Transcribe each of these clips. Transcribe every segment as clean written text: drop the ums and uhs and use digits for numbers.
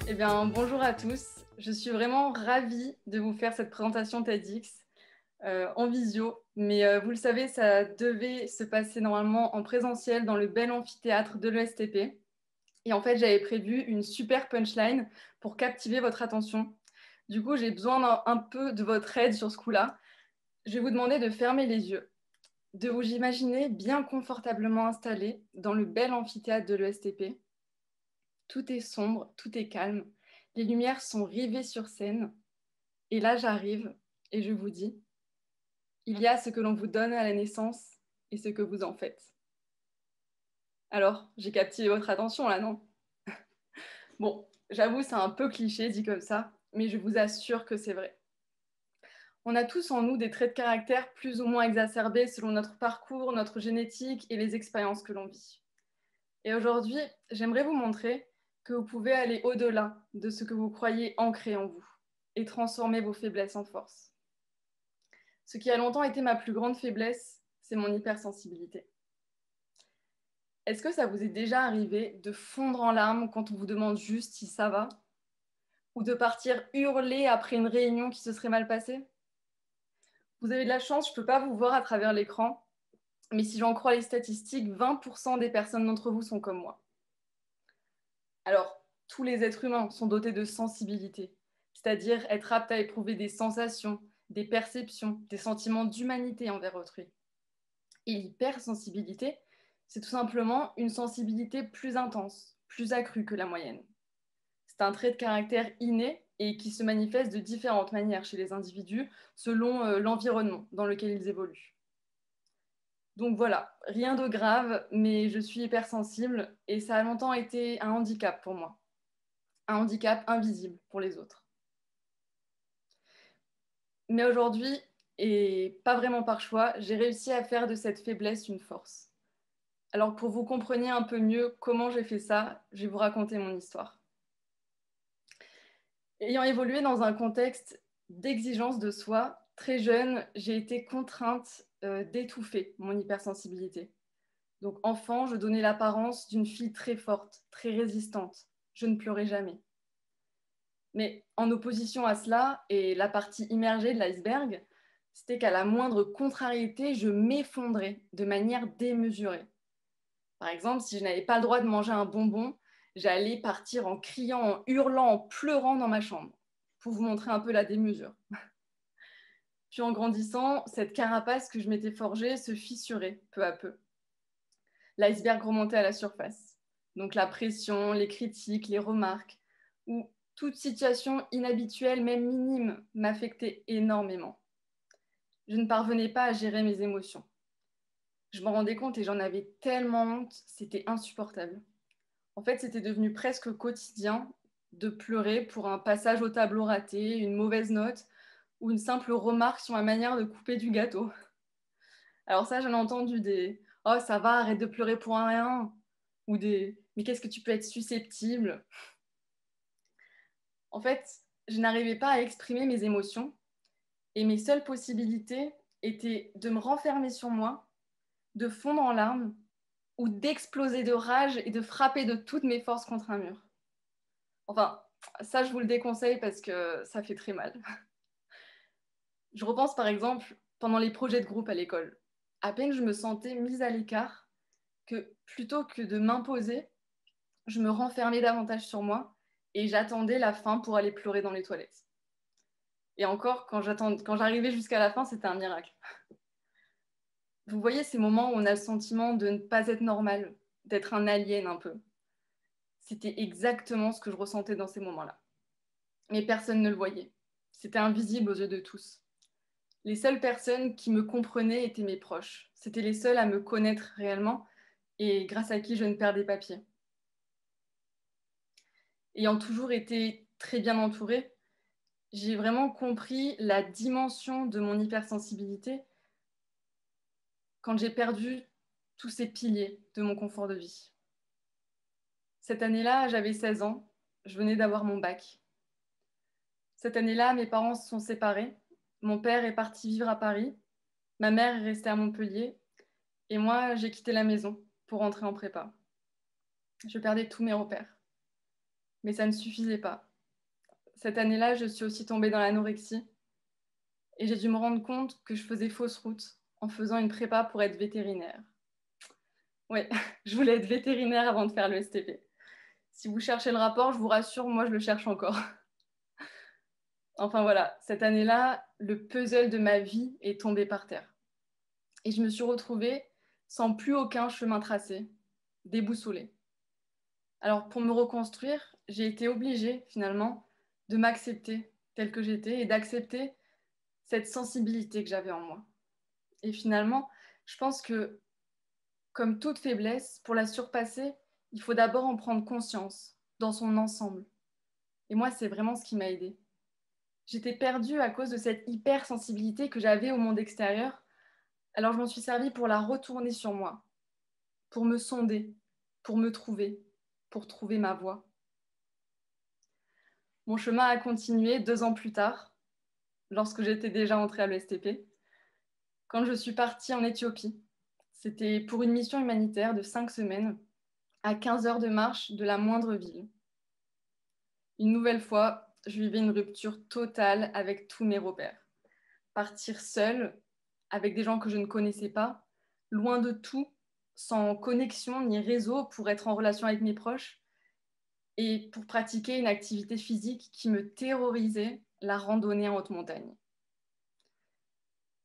Eh bien, bonjour à tous. Je suis vraiment ravie de vous faire cette présentation TEDx en visio. Mais vous le savez, ça devait se passer normalement en présentiel dans le bel amphithéâtre de l'ESTP. Et en fait, j'avais prévu une super punchline pour captiver votre attention. Du coup, j'ai besoin d'un peu de votre aide sur ce coup-là. Je vais vous demander de fermer les yeux, de vous imaginer bien confortablement installé dans le bel amphithéâtre de l'ESTP. Tout est sombre, tout est calme. Les lumières sont rivées sur scène. Et là, j'arrive et je vous dis, il y a ce que l'on vous donne à la naissance et ce que vous en faites. Alors, j'ai captivé votre attention là, non? Bon, j'avoue, c'est un peu cliché dit comme ça, mais je vous assure que c'est vrai. On a tous en nous des traits de caractère plus ou moins exacerbés selon notre parcours, notre génétique et les expériences que l'on vit. Et aujourd'hui, j'aimerais vous montrer que vous pouvez aller au-delà de ce que vous croyez ancré en vous et transformer vos faiblesses en force. Ce qui a longtemps été ma plus grande faiblesse, c'est mon hypersensibilité. Est-ce que ça vous est déjà arrivé de fondre en larmes quand on vous demande juste si ça va? Ou de partir hurler après une réunion qui se serait mal passée? Vous avez de la chance, je ne peux pas vous voir à travers l'écran, mais si j'en crois les statistiques, 20% des personnes d'entre vous sont comme moi. Alors, tous les êtres humains sont dotés de sensibilité, c'est-à-dire être aptes à éprouver des sensations, des perceptions, des sentiments d'humanité envers autrui. Et l'hypersensibilité, c'est tout simplement une sensibilité plus intense, plus accrue que la moyenne. C'est un trait de caractère inné et qui se manifeste de différentes manières chez les individus selon l'environnement dans lequel ils évoluent. Donc voilà, rien de grave, mais je suis hypersensible et ça a longtemps été un handicap pour moi, un handicap invisible pour les autres. Mais aujourd'hui, et pas vraiment par choix, j'ai réussi à faire de cette faiblesse une force. Alors pour vous compreniez un peu mieux comment j'ai fait ça, je vais vous raconter mon histoire. Ayant évolué dans un contexte d'exigence de soi, très jeune, j'ai été contrainte d'étouffer mon hypersensibilité. Donc enfant, je donnais l'apparence d'une fille très forte, très résistante. Je ne pleurais jamais. Mais en opposition à cela, et la partie immergée de l'iceberg, c'était qu'à la moindre contrariété, je m'effondrais de manière démesurée. Par exemple, si je n'avais pas le droit de manger un bonbon, j'allais partir en criant, en hurlant, en pleurant dans ma chambre, pour vous montrer un peu la démesure. Puis en grandissant, cette carapace que je m'étais forgée se fissurait peu à peu. L'iceberg remontait à la surface. Donc la pression, les critiques, les remarques, ou toute situation inhabituelle, même minime, m'affectait énormément. Je ne parvenais pas à gérer mes émotions. Je m'en rendais compte et j'en avais tellement honte, c'était insupportable. En fait, c'était devenu presque quotidien de pleurer pour un passage au tableau raté, une mauvaise note ou une simple remarque sur ma manière de couper du gâteau. Alors ça, j'en ai entendu des «Oh, ça va, arrête de pleurer pour un rien» ou des «Mais qu'est-ce que tu peux être susceptible?» En fait, je n'arrivais pas à exprimer mes émotions et mes seules possibilités étaient de me renfermer sur moi, de fondre en larmes ou d'exploser de rage et de frapper de toutes mes forces contre un mur. Enfin, ça, je vous le déconseille parce que ça fait très mal. Je repense par exemple pendant les projets de groupe à l'école. À peine je me sentais mise à l'écart que plutôt que de m'imposer, je me renfermais davantage sur moi et j'attendais la fin pour aller pleurer dans les toilettes. Et encore, quand j'arrivais jusqu'à la fin, c'était un miracle. Vous voyez ces moments où on a le sentiment de ne pas être normal, d'être un alien un peu. C'était exactement ce que je ressentais dans ces moments-là. Mais personne ne le voyait. C'était invisible aux yeux de tous. Les seules personnes qui me comprenaient étaient mes proches. C'était les seuls à me connaître réellement et grâce à qui je ne perdais pas pied. Ayant toujours été très bien entourée, j'ai vraiment compris la dimension de mon hypersensibilité quand j'ai perdu tous ces piliers de mon confort de vie. Cette année-là, j'avais 16 ans, je venais d'avoir mon bac. Cette année-là, mes parents se sont séparés. Mon père est parti vivre à Paris, ma mère est restée à Montpellier et moi, j'ai quitté la maison pour rentrer en prépa. Je perdais tous mes repères. Mais ça ne suffisait pas. Cette année-là, je suis aussi tombée dans l'anorexie et j'ai dû me rendre compte que je faisais fausse route en faisant une prépa pour être vétérinaire. Oui, je voulais être vétérinaire avant de faire le STP. Si vous cherchez le rapport, je vous rassure, moi je le cherche encore. Enfin voilà, cette année-là, le puzzle de ma vie est tombé par terre. Et je me suis retrouvée sans plus aucun chemin tracé, déboussolée. Alors pour me reconstruire, j'ai été obligée finalement de m'accepter telle que j'étais et d'accepter cette sensibilité que j'avais en moi. Et finalement, je pense que comme toute faiblesse, pour la surpasser, il faut d'abord en prendre conscience dans son ensemble. Et moi, c'est vraiment ce qui m'a aidée. J'étais perdue à cause de cette hypersensibilité que j'avais au monde extérieur. Alors je m'en suis servie pour la retourner sur moi, pour me sonder, pour me trouver, pour trouver ma voie. Mon chemin a continué 2 ans plus tard, lorsque j'étais déjà entrée à l'ESTP, quand je suis partie en Éthiopie. C'était pour une mission humanitaire de 5 semaines, à 15 heures de marche de la moindre ville. Une nouvelle fois, je vivais une rupture totale avec tous mes repères. Partir seule, avec des gens que je ne connaissais pas, loin de tout, sans connexion ni réseau pour être en relation avec mes proches et pour pratiquer une activité physique qui me terrorisait, la randonnée en haute montagne.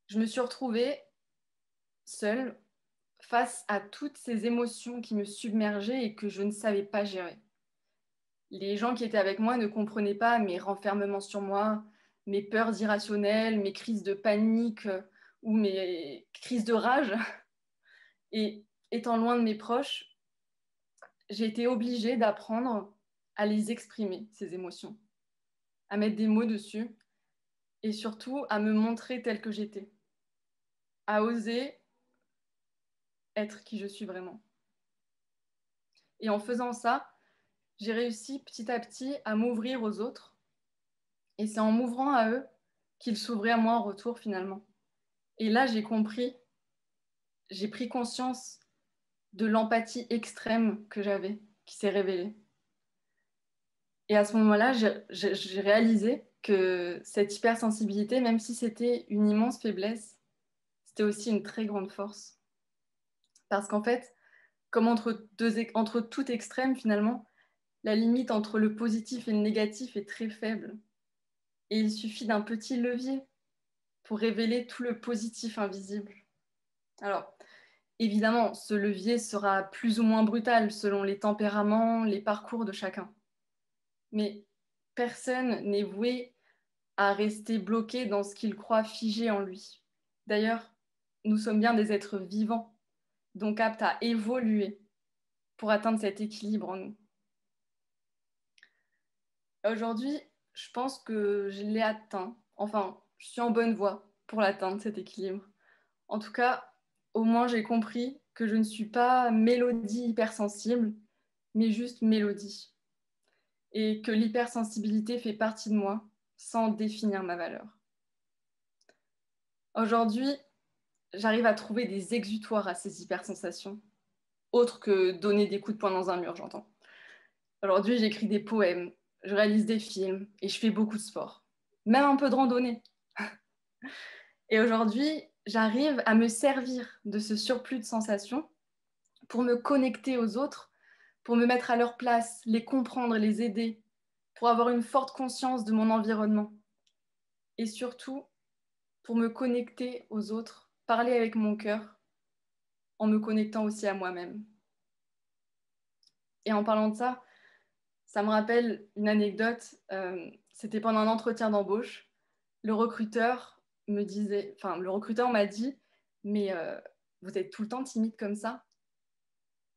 Je me suis retrouvée seule face à toutes ces émotions qui me submergeaient et que je ne savais pas gérer. Les gens qui étaient avec moi ne comprenaient pas mes renfermements sur moi, mes peurs irrationnelles, mes crises de panique ou mes crises de rage. Et étant loin de mes proches, j'ai été obligée d'apprendre à les exprimer, ces émotions, à mettre des mots dessus et surtout à me montrer telle que j'étais, à oser être qui je suis vraiment. Et en faisant ça, j'ai réussi petit à petit à m'ouvrir aux autres. Et c'est en m'ouvrant à eux qu'ils s'ouvraient à moi en retour finalement. Et là, j'ai pris conscience de l'empathie extrême que j'avais, qui s'est révélée. Et à ce moment-là, j'ai réalisé que cette hypersensibilité, même si c'était une immense faiblesse, c'était aussi une très grande force. Parce qu'en fait, comme entre tout extrême, finalement, la limite entre le positif et le négatif est très faible. Et il suffit d'un petit levier pour révéler tout le positif invisible. Alors, évidemment, ce levier sera plus ou moins brutal selon les tempéraments, les parcours de chacun. Mais personne n'est voué à rester bloqué dans ce qu'il croit figé en lui. D'ailleurs, nous sommes bien des êtres vivants, donc aptes à évoluer pour atteindre cet équilibre en nous. Aujourd'hui, je pense que je l'ai atteint. Enfin, je suis en bonne voie pour l'atteindre, cet équilibre. En tout cas, au moins j'ai compris que je ne suis pas Mélodie hypersensible, mais juste Mélodie. Et que l'hypersensibilité fait partie de moi sans définir ma valeur. Aujourd'hui, j'arrive à trouver des exutoires à ces hypersensations, autres que donner des coups de poing dans un mur, j'entends. Aujourd'hui, j'écris des poèmes, je réalise des films et je fais beaucoup de sport, même un peu de randonnée. Et aujourd'hui, j'arrive à me servir de ce surplus de sensations pour me connecter aux autres, pour me mettre à leur place, les comprendre, les aider, pour avoir une forte conscience de mon environnement. Et surtout, pour me connecter aux autres, parler avec mon cœur, en me connectant aussi à moi-même. Et en parlant de ça, ça me rappelle une anecdote. C'était pendant un entretien d'embauche. Le recruteur le recruteur m'a dit, mais vous êtes tout le temps timide comme ça?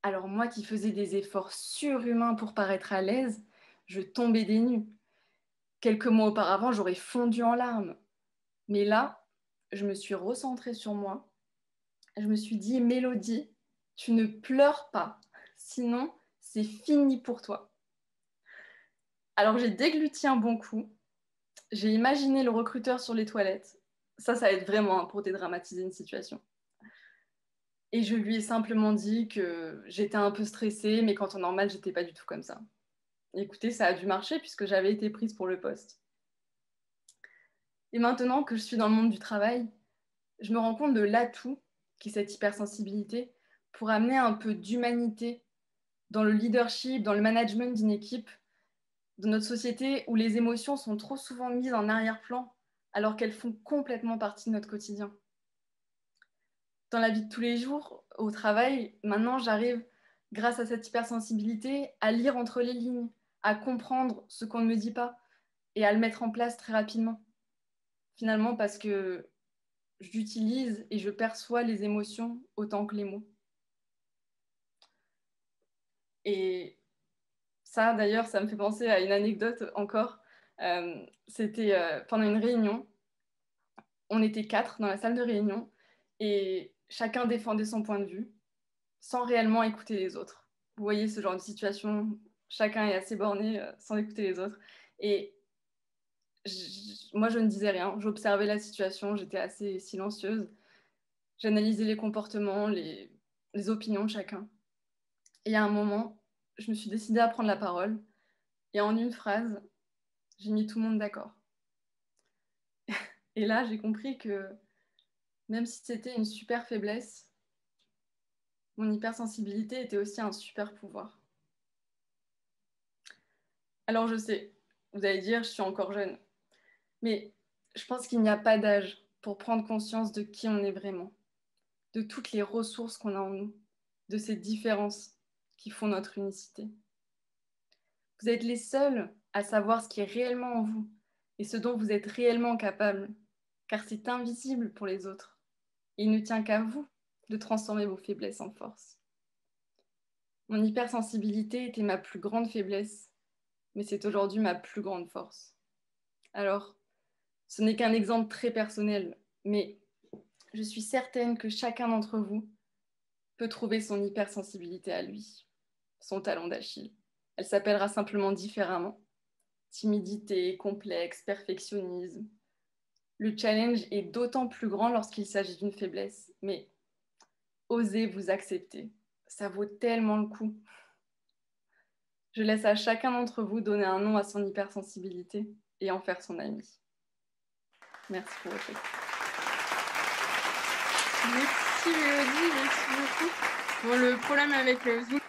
Alors moi qui faisais des efforts surhumains pour paraître à l'aise, je tombais des nues. Quelques mois auparavant, j'aurais fondu en larmes. Mais là, je me suis recentrée sur moi. Je me suis dit, Mélodie, tu ne pleures pas. Sinon, c'est fini pour toi. Alors j'ai dégluti un bon coup. J'ai imaginé le recruteur sur les toilettes. Ça aide vraiment pour dédramatiser une situation. Et je lui ai simplement dit que j'étais un peu stressée, mais qu'en temps normal, j'étais pas du tout comme ça. Et écoutez, ça a dû marcher puisque j'avais été prise pour le poste. Et maintenant que je suis dans le monde du travail, je me rends compte de l'atout qu'est cette hypersensibilité pour amener un peu d'humanité dans le leadership, dans le management d'une équipe, de notre société où les émotions sont trop souvent mises en arrière-plan alors qu'elles font complètement partie de notre quotidien. Dans la vie de tous les jours, au travail, maintenant j'arrive, grâce à cette hypersensibilité, à lire entre les lignes, à comprendre ce qu'on ne me dit pas et à le mettre en place très rapidement. Finalement, parce que j'utilise et je perçois les émotions autant que les mots. Et ça, d'ailleurs, ça me fait penser à une anecdote encore. C'était pendant une réunion. On était 4 dans la salle de réunion et chacun défendait son point de vue sans réellement écouter les autres. Vous voyez ce genre de situation, chacun est assez borné sans écouter les autres. Et moi, je ne disais rien, j'observais la situation, j'étais assez silencieuse, j'analysais les comportements, les opinions de chacun. Et à un moment, je me suis décidée à prendre la parole et en une phrase, j'ai mis tout le monde d'accord. Et là, j'ai compris que même si c'était une super faiblesse, mon hypersensibilité était aussi un super pouvoir. Alors je sais, vous allez dire, je suis encore jeune, mais je pense qu'il n'y a pas d'âge pour prendre conscience de qui on est vraiment, de toutes les ressources qu'on a en nous, de ces différences qui font notre unicité. Vous êtes les seuls à savoir ce qui est réellement en vous et ce dont vous êtes réellement capable, car c'est invisible pour les autres. Et il ne tient qu'à vous de transformer vos faiblesses en force. Mon hypersensibilité était ma plus grande faiblesse, mais c'est aujourd'hui ma plus grande force. Alors, ce n'est qu'un exemple très personnel, mais je suis certaine que chacun d'entre vous peut trouver son hypersensibilité à lui, son talon d'Achille. Elle s'appellera simplement différemment. Timidité, complexe, perfectionnisme. Le challenge est d'autant plus grand lorsqu'il s'agit d'une faiblesse, mais osez vous accepter. Ça vaut tellement le coup. Je laisse à chacun d'entre vous donner un nom à son hypersensibilité et en faire son ami. Merci pour votre écoute. Merci Mélodie, merci beaucoup. Bon, le problème avec le Zoom,